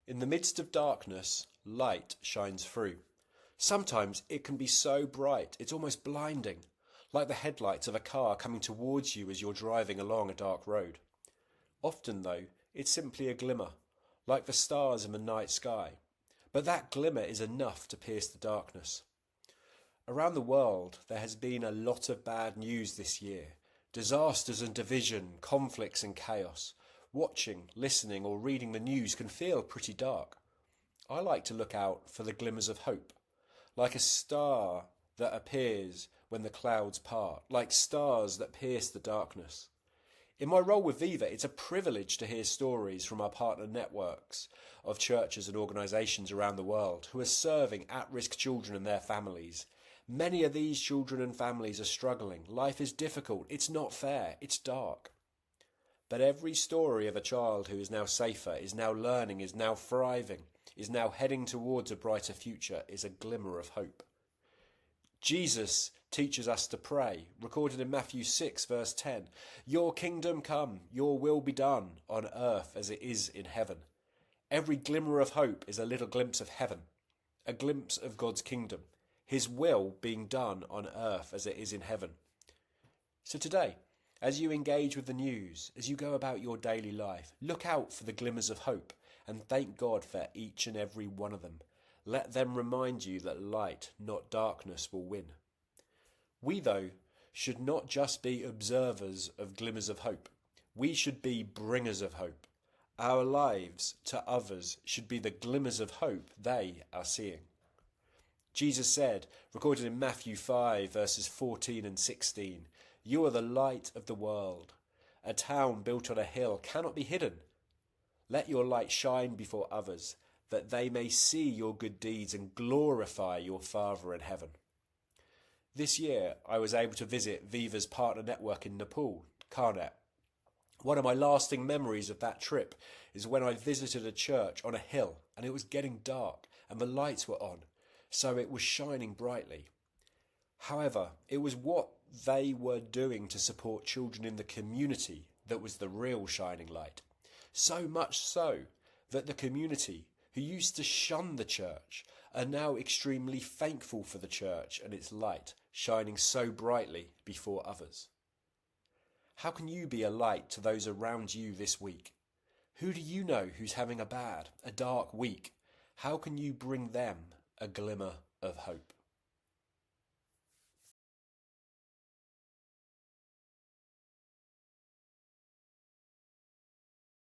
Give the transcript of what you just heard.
In the midst of darkness, light shines through. Sometimes it can be so bright it's almost blinding, like the headlights of a car coming towards you as you're driving along a dark road. Often, though, it's simply a glimmer, like the stars in the night sky. But that glimmer is enough to pierce the darkness. Around the world, there has been a lot of bad news this year. Disasters and division, conflicts and chaos. Watching, listening, or reading the news can feel pretty dark. I like to look out for the glimmers of hope, like a star that appears when the clouds part, like stars that pierce the darkness. In my role with Viva, it's a privilege to hear stories from our partner networks of churches and organisations around the world who are serving at-risk children and their families. Many of these children and families are struggling. Life is difficult. It's not fair. It's dark. But every story of a child who is now safer, is now learning, is now thriving, is now heading towards a brighter future is a glimmer of hope. Jesus teaches us to pray, recorded in Matthew 6 verse 10. Your kingdom come, your will be done on earth as it is in heaven. Every glimmer of hope is a little glimpse of heaven, a glimpse of God's kingdom, his will being done on earth as it is in heaven. So today, as you engage with the news, as you go about your daily life, look out for the glimmers of hope and thank God for each and every one of them. Let them remind you that light, not darkness, will win. We, though, should not just be observers of glimmers of hope. We should be bringers of hope. Our lives to others should be the glimmers of hope they are seeing. Jesus said, recorded in Matthew 5 verses 14 and 16, you are the light of the world. A town built on a hill cannot be hidden. Let your light shine before others, that they may see your good deeds and glorify your Father in heaven. This year, I was able to visit Viva's partner network in Nepal, Karnet. One of my lasting memories of that trip is when I visited a church on a hill and it was getting dark and the lights were on, so it was shining brightly. However, it was what they were doing to support children in the community that was the real shining light. So much so that the community, who used to shun the church, are now extremely thankful for the church and its light shining so brightly before others. How can you be a light to those around you this week? Who do you know who's having a dark week? How can you bring them a glimmer of hope?